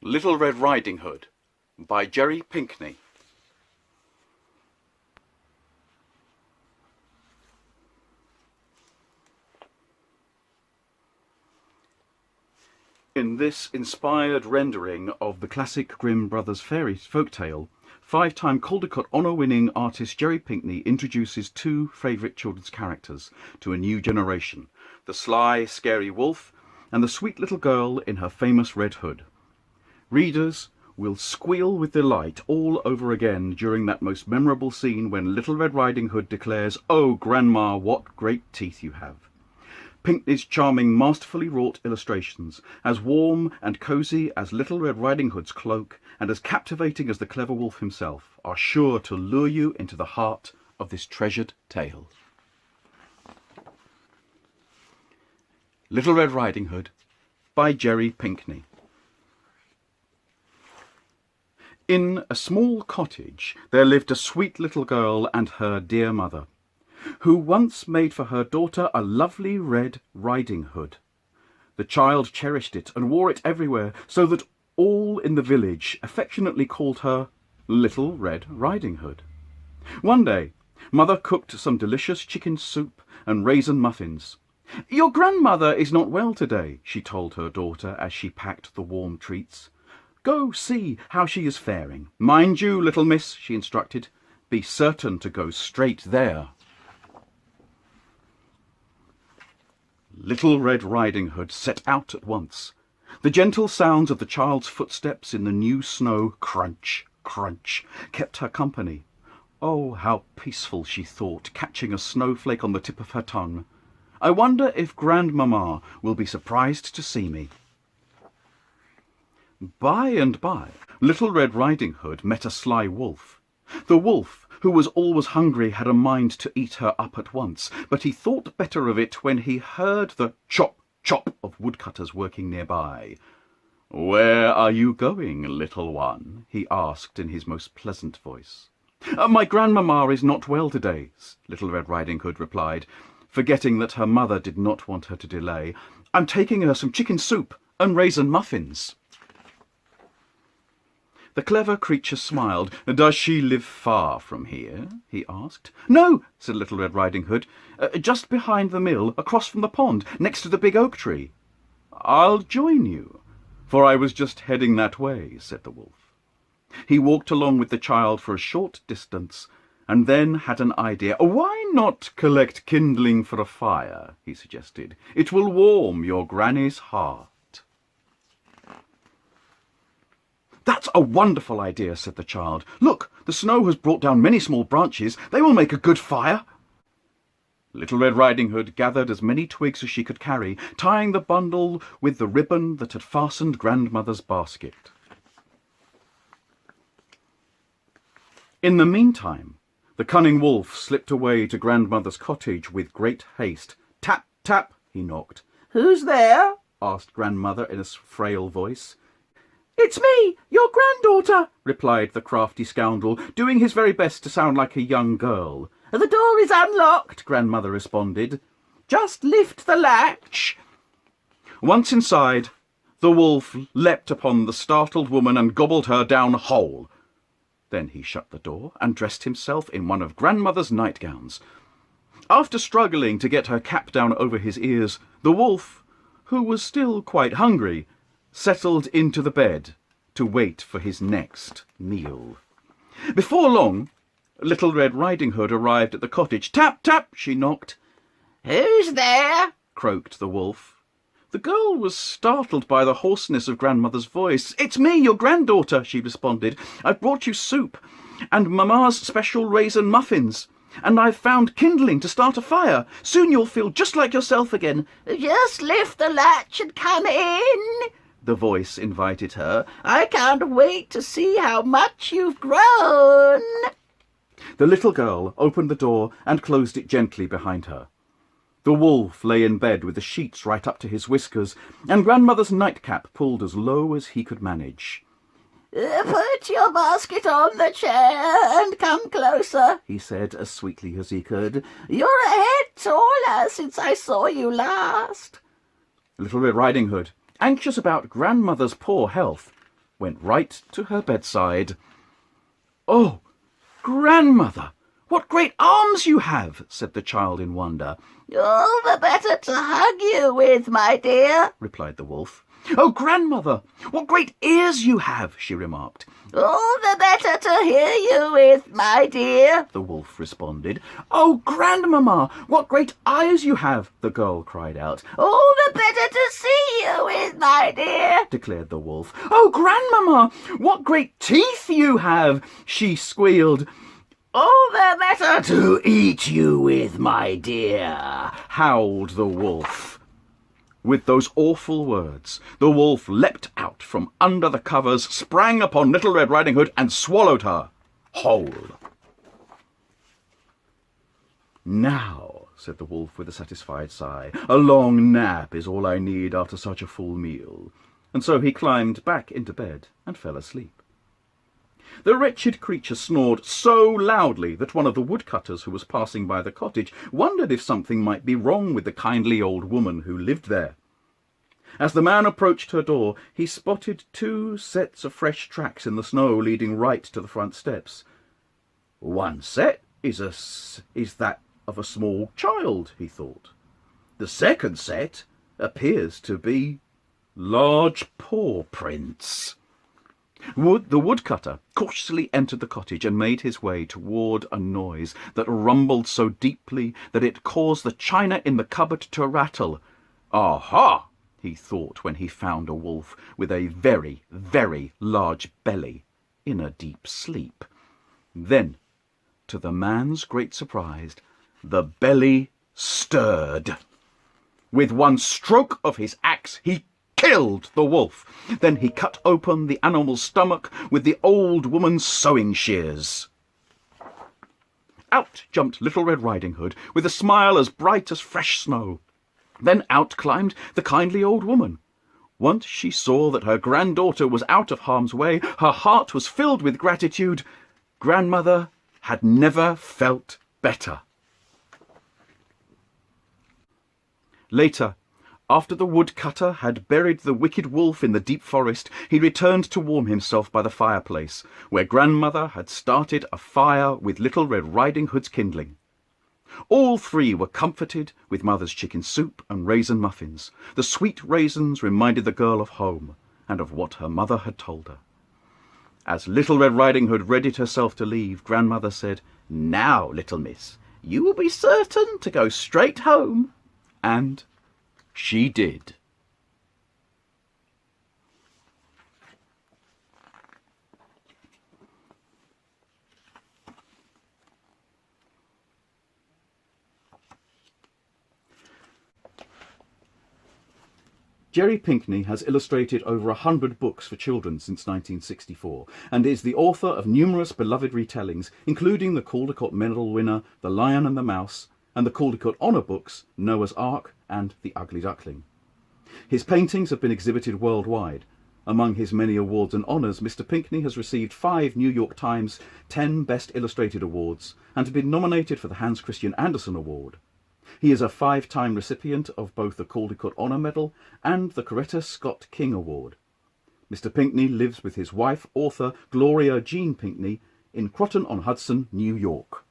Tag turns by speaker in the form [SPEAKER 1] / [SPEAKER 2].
[SPEAKER 1] Little Red Riding Hood by Jerry Pinkney. In this inspired rendering of the classic Grimm Brothers fairy folktale, five-time Caldecott Honour-winning artist Jerry Pinkney introduces two favourite children's characters to a new generation, the sly, scary wolf and the sweet little girl in her famous red hood. Readers will squeal with delight all over again during that most memorable scene when Little Red Riding Hood declares, "Oh, Grandma, what great teeth you have." Pinkney's charming, masterfully wrought illustrations, as warm and cosy as Little Red Riding Hood's cloak, and as captivating as the clever wolf himself, are sure to lure you into the heart of this treasured tale. Little Red Riding Hood by Jerry Pinkney. In a small cottage there lived a sweet little girl and her dear mother, who once made for her daughter a lovely red riding hood. The child cherished it and wore it everywhere, so that all in the village affectionately called her Little Red Riding Hood. One day, Mother cooked some delicious chicken soup and raisin muffins. "Your grandmother is not well today," she told her daughter as she packed the warm treats. "Go see how she is faring. Mind you, little miss," she instructed, "be certain to go straight there." Little Red Riding Hood set out at once. The gentle sounds of the child's footsteps in the new snow, crunch, crunch, kept her company. Oh, how peaceful, she thought, catching a snowflake on the tip of her tongue. "I wonder if Grandmamma will be surprised to see me." By and by, Little Red Riding Hood met a sly wolf. The wolf, who was always hungry, had a mind to eat her up at once, but he thought better of it when he heard the chop, chop of woodcutters working nearby. "Where are you going, little one?" he asked in his most pleasant voice. "My grandmamma is not well today," Little Red Riding Hood replied, forgetting that her mother did not want her to delay. "I'm taking her some chicken soup and raisin muffins." The clever creature smiled. "Does she live far from here?" he asked. "No," said Little Red Riding Hood, "just behind the mill, across from the pond, next to the big oak tree." "I'll join you, for I was just heading that way," said the wolf. He walked along with the child for a short distance, and then had an idea. "Why not collect kindling for a fire?" he suggested. "It will warm your granny's heart." "That's a wonderful idea," said the child. "Look, the snow has brought down many small branches. They will make a good fire." Little Red Riding Hood gathered as many twigs as she could carry, tying the bundle with the ribbon that had fastened Grandmother's basket. In the meantime, the cunning wolf slipped away to Grandmother's cottage with great haste. "Tap, tap," he knocked. "Who's there?" asked Grandmother in a frail voice. "It's me, your granddaughter," replied the crafty scoundrel, doing his very best to sound like a young girl. "The door is unlocked," Grandmother responded. "Just lift the latch." Once inside, the wolf leapt upon the startled woman and gobbled her down whole. Then he shut the door and dressed himself in one of Grandmother's nightgowns. After struggling to get her cap down over his ears, the wolf, who was still quite hungry, settled into the bed to wait for his next meal. Before long, Little Red Riding Hood arrived at the cottage. "Tap, tap," she knocked. "Who's there?" croaked the wolf. The girl was startled by the hoarseness of Grandmother's voice. "It's me, your granddaughter," she responded. "I've brought you soup and Mamma's special raisin muffins, and I've found kindling to start a fire. Soon you'll feel just like yourself again." "Just lift the latch and come in," the voice invited her. "I can't wait to see how much you've grown." The little girl opened the door and closed it gently behind her. The wolf lay in bed with the sheets right up to his whiskers, and Grandmother's nightcap pulled as low as he could manage. "Put your basket on the chair and come closer," he said as sweetly as he could. "You're a head taller since I saw you last." Little Red Riding Hood, anxious about Grandmother's poor health, went right to her bedside. "Oh, grandmother, what great arms you have," said the child in wonder.
[SPEAKER 2] "All the better to hug you with, my dear,"
[SPEAKER 1] replied the wolf. "Oh, grandmother, what great ears you have," she remarked.
[SPEAKER 2] "All the better to hear you with, my dear,"
[SPEAKER 1] the wolf responded. "Oh, grandmamma, what great eyes you have," the girl cried out.
[SPEAKER 2] "All the better to see you with, my dear,"
[SPEAKER 1] declared the wolf. "Oh, grandmamma, what great teeth you have," she squealed.
[SPEAKER 2] "All the better to eat you with, my dear,"
[SPEAKER 1] howled the wolf. With those awful words, the wolf leapt out from under the covers, sprang upon Little Red Riding Hood, and swallowed her whole. "Now," said the wolf with a satisfied sigh, "a long nap is all I need after such a full meal." And so he climbed back into bed and fell asleep. The wretched creature snored so loudly that one of the woodcutters who was passing by the cottage wondered if something might be wrong with the kindly old woman who lived there. As the man approached her door, he spotted 2 sets of fresh tracks in the snow leading right to the front steps. "One set is that of a small child," he thought. "The second set appears to be large paw prints." The woodcutter cautiously entered the cottage and made his way toward a noise that rumbled so deeply that it caused the china in the cupboard to rattle. "Aha!" he thought when he found a wolf with a very, very large belly in a deep sleep. Then, to the man's great surprise, the belly stirred. With one stroke of his axe, he killed the wolf. Then he cut open the animal's stomach with the old woman's sewing shears. Out jumped Little Red Riding Hood with a smile as bright as fresh snow. Then out climbed the kindly old woman. Once she saw that her granddaughter was out of harm's way, her heart was filled with gratitude. Grandmother had never felt better. Later, after the woodcutter had buried the wicked wolf in the deep forest, he returned to warm himself by the fireplace, where Grandmother had started a fire with Little Red Riding Hood's kindling. All 3 were comforted with Mother's chicken soup and raisin muffins. The sweet raisins reminded the girl of home and of what her mother had told her. As Little Red Riding Hood readied herself to leave, Grandmother said, "Now, little miss, you will be certain to go straight home." And she did. Jerry Pinkney has illustrated over 100 books for children since 1964 and is the author of numerous beloved retellings, including the Caldecott Medal winner The Lion and the Mouse and the Caldecott Honour books Noah's Ark and The Ugly Duckling. His paintings have been exhibited worldwide. Among his many awards and honours, Mr. Pinkney has received 5 New York Times 10 Best Illustrated Awards and has been nominated for the Hans Christian Andersen Award. He is a 5-time recipient of both the Caldecott Honour Medal and the Coretta Scott King Award. Mr. Pinkney lives with his wife, author Gloria Jean Pinkney, in Croton-on-Hudson, New York.